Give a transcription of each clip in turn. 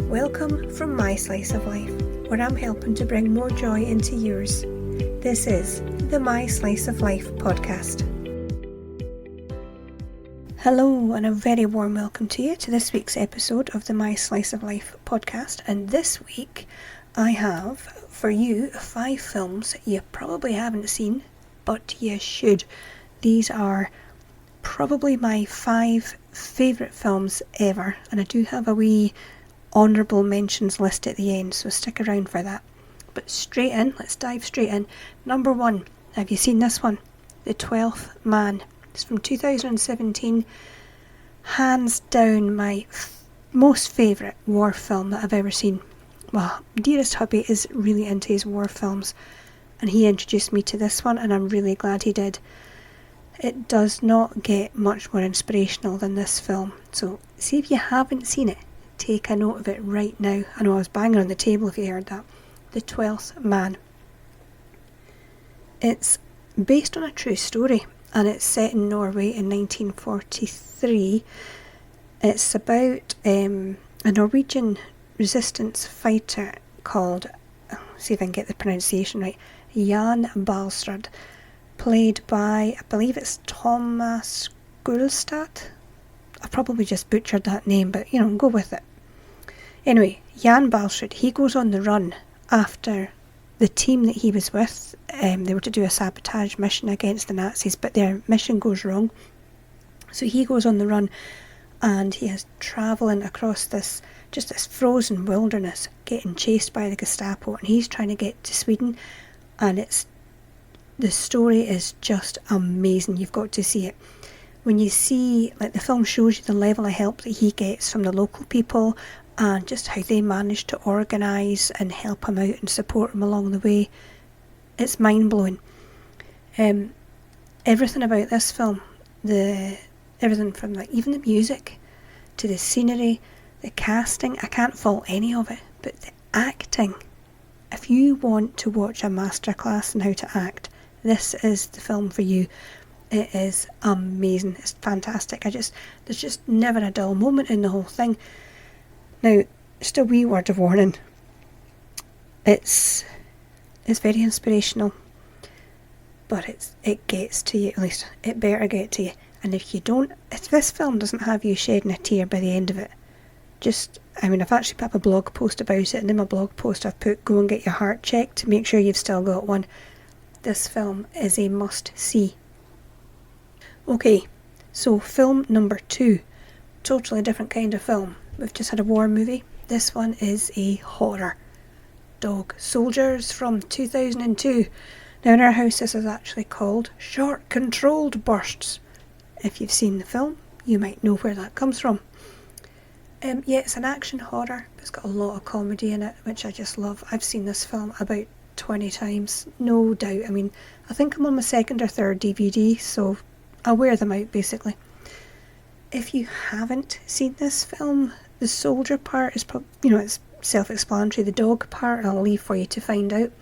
Welcome from my slice of life, where I'm helping to bring more joy into yours. This is the My Slice of Life podcast. Hello and a very warm welcome to you to this week's episode of the My Slice of Life podcast. And this week I have for you 5 films you probably haven't seen, but you should. These are probably my 5 favourite films ever, and I do have a wee honourable mentions list at the end, so stick around for that. But straight in, let's dive straight in. Number 1, have you seen this one? The 12th Man. It's from 2017. Hands down my most favourite war film that I've ever seen. Well, dearest hubby is really into his war films, and he introduced me to this one, and I'm really glad he did. It does not get much more inspirational than this film, so see if you haven't seen it. Take a note of it right now. I know I was banging on the table if you heard that. The 12th Man. It's based on a true story, and it's set in Norway in 1943. It's about a Norwegian resistance fighter called, see if I can get the pronunciation right, Jan Balstrud, played by, I believe it's Thomas Gulstad. I probably just butchered that name, but go with it. Anyway, Jan Balstrud, he goes on the run after the team that he was with. They were to do a sabotage mission against the Nazis, but their mission goes wrong. So he goes on the run, and he is travelling across this frozen wilderness, getting chased by the Gestapo, and he's trying to get to Sweden, and the story is just amazing. You've got to see it. When you see, the film shows you the level of help that he gets from the local people and just how they manage to organise and help him out and support him along the way. It's mind-blowing. Everything about this film, everything from even the music to the scenery, the casting, I can't fault any of it, but the acting. If you want to watch a masterclass in how to act, this is the film for you. It is amazing. It's fantastic. There's just never a dull moment in the whole thing. Now, just a wee word of warning. It's very inspirational, but it gets to you. At least it better get to you. And if this film doesn't have you shedding a tear by the end of it, I've actually put up a blog post about it, and in my blog post I've put, go and get your heart checked to make sure you've still got one. This film is a must-see. Okay, so film number 2, totally different kind of film. We've just had a war movie. This one is a horror. Dog Soldiers from 2002. Now in our house this is actually called Short Controlled Bursts. If you've seen the film, you might know where that comes from. Yeah, it's an action horror. It's got a lot of comedy in it, which I just love. I've seen this film about 20 times, no doubt. I think I'm on my 2nd or 3rd DVD, so I'll wear them out basically. If you haven't seen this film, the soldier part is it's self-explanatory. The dog part I'll leave for you to find out.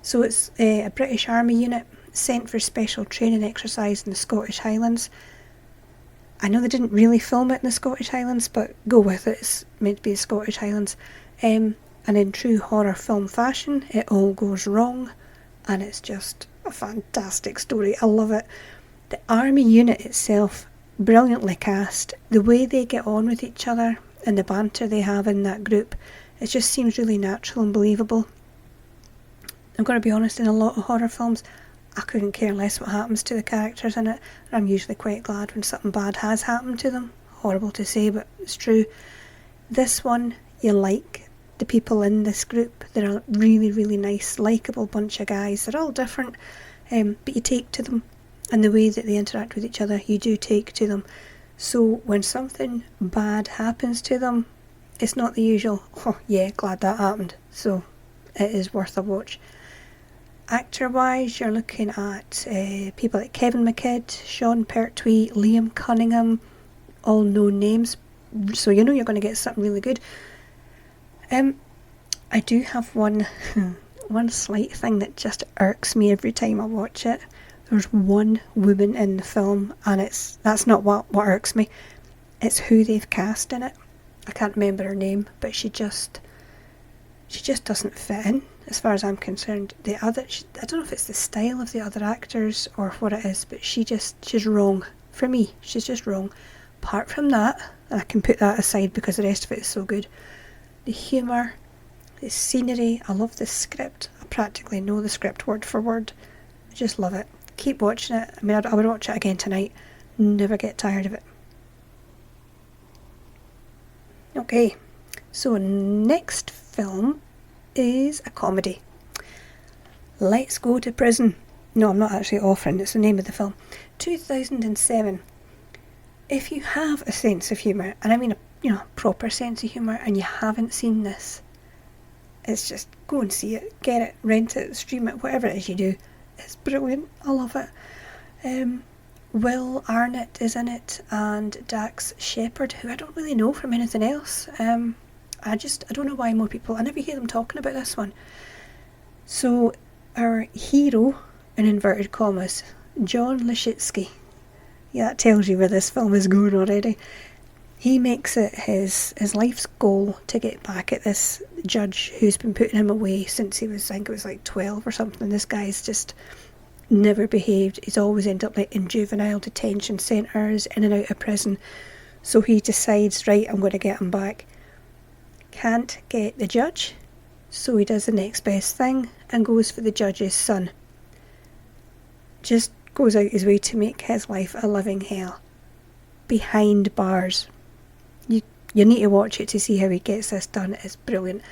So it's a British Army unit sent for special training exercise in the Scottish Highlands. I know they didn't really film it in the Scottish Highlands, but go with it. It's meant to be the Scottish Highlands. And in true horror film fashion, it all goes wrong, and it's just a fantastic story. I love it. The army unit itself, brilliantly cast. The way they get on with each other and the banter they have in that group, it just seems really natural and believable. I'm going to be honest, in a lot of horror films, I couldn't care less what happens to the characters in it. I'm usually quite glad when something bad has happened to them. Horrible to say, but it's true. This one, you like the people in this group. They're a really, really nice, likeable bunch of guys. They're all different, but you take to them. And the way that they interact with each other, you do take to them. So when something bad happens to them, it's not the usual, oh yeah, glad that happened. So it is worth a watch. Actor-wise, you're looking at people like Kevin McKidd, Sean Pertwee, Liam Cunningham, all known names. So you're going to get something really good. I do have one slight thing that just irks me every time I watch it. There's one woman in the film, and that's not what irks me. It's who they've cast in it. I can't remember her name, but she just doesn't fit in, as far as I'm concerned. I don't know if it's the style of the other actors or what it is, but she's wrong. For me, she's just wrong. Apart from that, and I can put that aside because the rest of it is so good. The humour, the scenery, I love the script. I practically know the script word for word. I just love it. Keep watching it. I mean, I would watch it again tonight. Never get tired of it. Okay, so next film is a comedy. Let's Go to Prison. No, I'm not actually offering, it's the name of the film. 2007. If you have a sense of humour, and I mean a proper sense of humour, and you haven't seen this, it's just go and see it, get it, rent it, stream it, whatever it is you do. It's brilliant. I love it. Will Arnett is in it, and Dax Shepard, who I don't really know from anything else. I don't know why more people, I never hear them talking about this one. So our hero, in inverted commas, John Lashitsky, yeah, that tells you where this film is going already. He makes it his life's goal to get back at this judge who's been putting him away since he was, I think it was like 12 or something. This guy's just never behaved. He's always ended up like in juvenile detention centres, in and out of prison. So he decides, right, I'm going to get him back. Can't get the judge, so he does the next best thing and goes for the judge's son. Just goes out his way to make his life a living hell. Behind bars. You need to watch it to see how he gets this done. It's brilliant.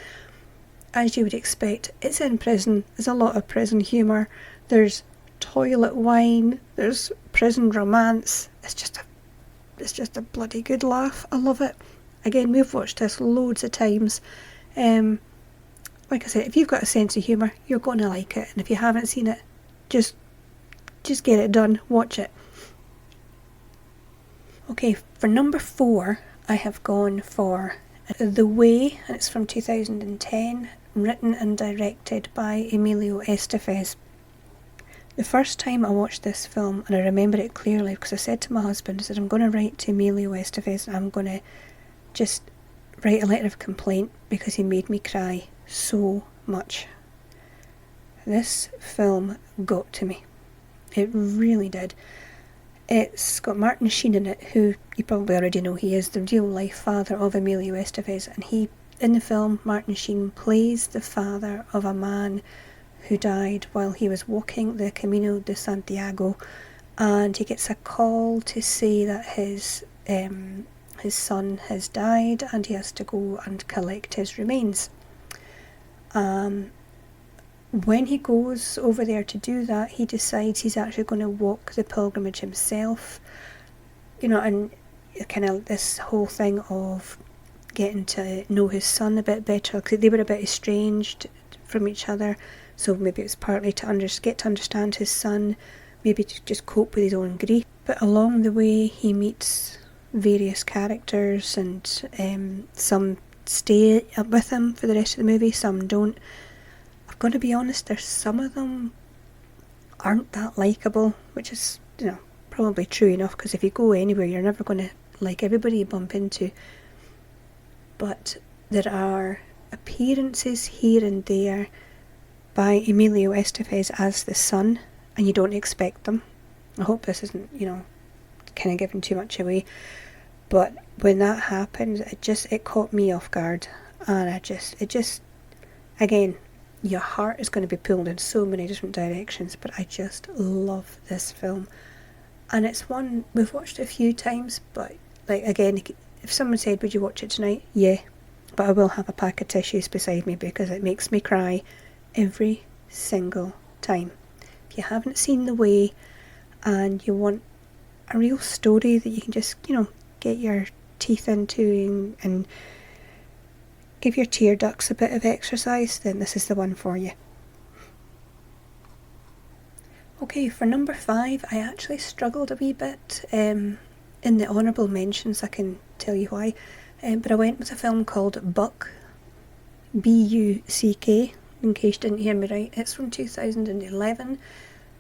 As you would expect, it's in prison. There's a lot of prison humour. There's toilet wine. There's prison romance. It's just a bloody good laugh. I love it. Again, we've watched this loads of times. Like I said, if you've got a sense of humour, you're going to like it. And if you haven't seen it, just get it done. Watch it. Okay, for number 4, I have gone for The Way, and it's from 2010, written and directed by Emilio Estevez. The first time I watched this film, and I remember it clearly because I said to my husband, I said, I'm going to write to Emilio Estevez and I'm going to just write a letter of complaint because he made me cry so much. This film got to me. It really did. It's got Martin Sheen in it, who you probably already know he is the real life father of Emilio Estevez, and in the film, Martin Sheen plays the father of a man who died while he was walking the Camino de Santiago, and he gets a call to say that his son has died and he has to go and collect his remains. When he goes over there to do that, he decides he's actually going to walk the pilgrimage himself. And kind of this whole thing of getting to know his son a bit better, because they were a bit estranged from each other. So maybe it's partly to get to understand his son, maybe to just cope with his own grief. But along the way, he meets various characters, and some stay up with him for the rest of the movie, some don't. I'm going to be honest, there's some of them aren't that likeable, which is, probably true enough, because if you go anywhere, you're never going to like everybody you bump into. But there are appearances here and there by Emilio Estevez as the son, and you don't expect them. I hope this isn't, kind of giving too much away. But when that happens, it caught me off guard, and again, your heart is going to be pulled in so many different directions, but I just love this film. And it's one we've watched a few times, but again, if someone said, would you watch it tonight? Yeah, but I will have a pack of tissues beside me because it makes me cry every single time. If you haven't seen The Way and you want a real story that you can just, get your teeth into and give your tear ducts a bit of exercise, then this is the one for you. Okay, for number 5, I actually struggled a wee bit in the honourable mentions. I can tell you why. But I went with a film called Buck, B-U-C-K, in case you didn't hear me right. It's from 2011.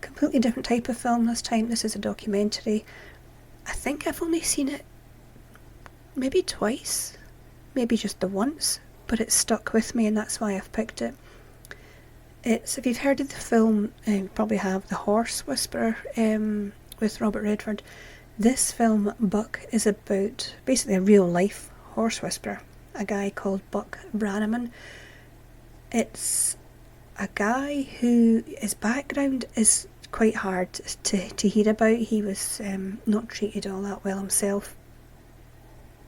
Completely different type of film this time. This is a documentary. I think I've only seen it maybe twice. maybe just the once, but it stuck with me, and that's why I've picked it. It's, if you've heard of the film, you probably have, The Horse Whisperer, with Robert Redford. This film, Buck, is about basically a real life horse whisperer, a guy called Buck Brannaman. It's a guy who, his background is quite hard to hear about. He was not treated all that well himself,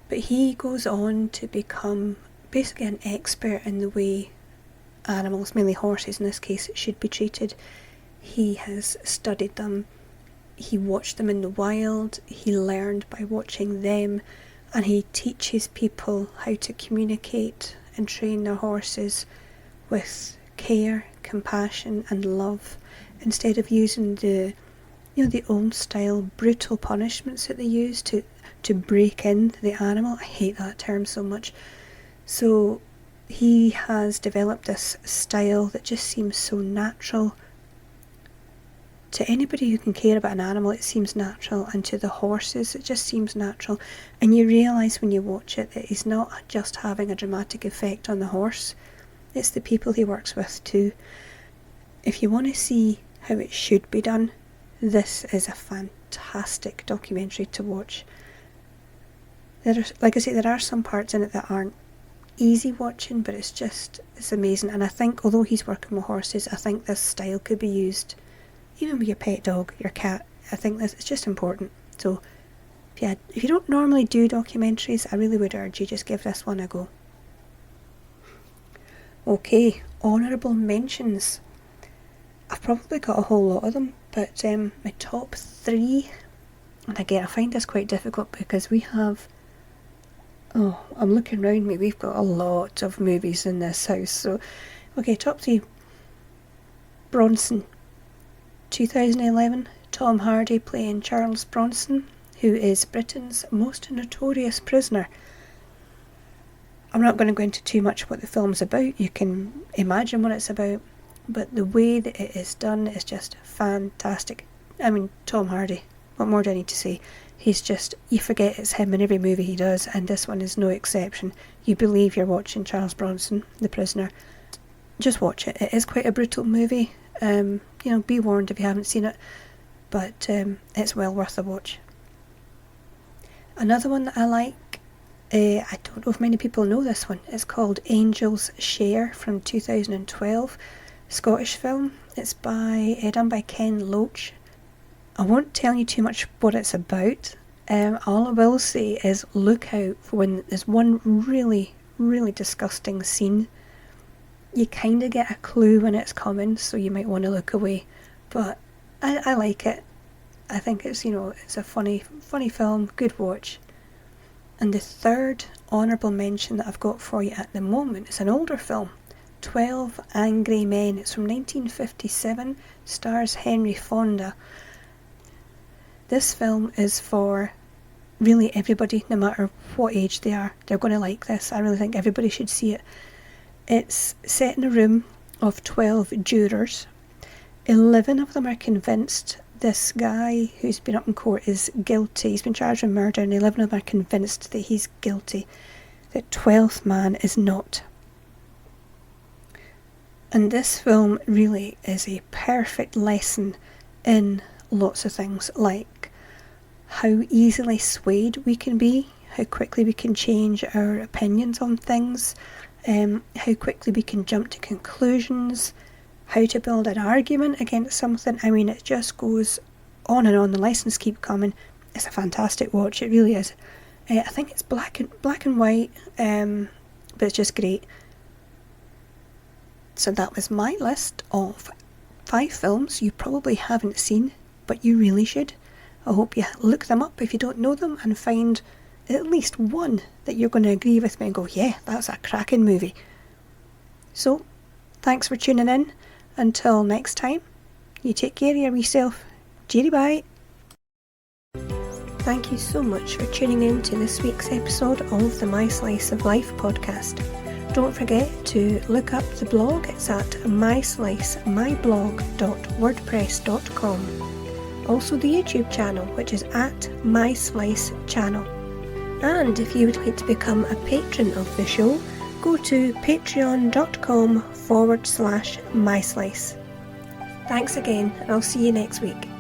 but he goes on to become basically an expert in the way animals, mainly horses in this case, should be treated. He has studied them, he watched them in the wild, he learned by watching them, and he teaches people how to communicate and train their horses with care, compassion and love, instead of using the old style brutal punishments that they use to break in the animal. I hate that term so much. So he has developed this style that just seems so natural. To anybody who can care about an animal, it seems natural, and to the horses, it just seems natural. And you realise when you watch it that he's not just having a dramatic effect on the horse, it's the people he works with too. If you want to see how it should be done, this is a fantastic documentary to watch. Like I say, there are some parts in it that aren't easy watching, but it's amazing. And I think, although he's working with horses, I think this style could be used even with your pet dog, your cat. I think this is just important. So if you don't normally do documentaries, I really would urge you just give this one a go. Okay, honourable mentions. I've probably got a whole lot of them, but my top 3, and again I find this quite difficult because we have, I'm looking around me, we've got a lot of movies in this house. So okay, top 3. Bronson, 2011, Tom Hardy playing Charles Bronson, who is Britain's most notorious prisoner. I'm not going to go into too much what the film's about, you can imagine what it's about, but the way that it is done is just fantastic. I mean, Tom Hardy, what more do I need to say? He's just, you forget it's him in every movie he does, and this one is no exception. You believe you're watching Charles Bronson, the prisoner. Just watch it. It is quite a brutal movie. Be warned if you haven't seen it, but it's well worth a watch. Another one that I like, I don't know if many people know this one, it's called Angel's Share from 2012, Scottish film. It's done by Ken Loach. I won't tell you too much what it's about. All I will say is look out for when there's one really, really disgusting scene. You kind of get a clue when it's coming, so you might want to look away. But I like it. I think it's a funny film, good watch. And the third honourable mention that I've got for you at the moment is an older film, 12 Angry Men. It's from 1957, stars Henry Fonda. This film is for really everybody, no matter what age they are. They're going to like this. I really think everybody should see it. It's set in a room of 12 jurors. 11 of them are convinced this guy who's been up in court is guilty. He's been charged with murder, and 11 of them are convinced that he's guilty. The 12th man is not. And this film really is a perfect lesson in lots of things, like how easily swayed we can be, how quickly we can change our opinions on things, how quickly we can jump to conclusions, how to build an argument against something. I mean, it just goes on and on. The lessons keep coming. It's a fantastic watch, it really is. I think it's black and white, but it's just great. So that was my list of 5 films you probably haven't seen, but you really should. I hope you look them up if you don't know them and find at least one that you're going to agree with me and go, yeah, that's a cracking movie. So, thanks for tuning in. Until next time, you take care of yourself. Cheery bye. Thank you so much for tuning in to this week's episode of the My Slice of Life podcast. Don't forget to look up the blog. It's at myslicemyblog.wordpress.com. Also the YouTube channel, which is at My Slice Channel. And if you would like to become a patron of the show, go to patreon.com/myslice. Thanks again, and I'll see you next week.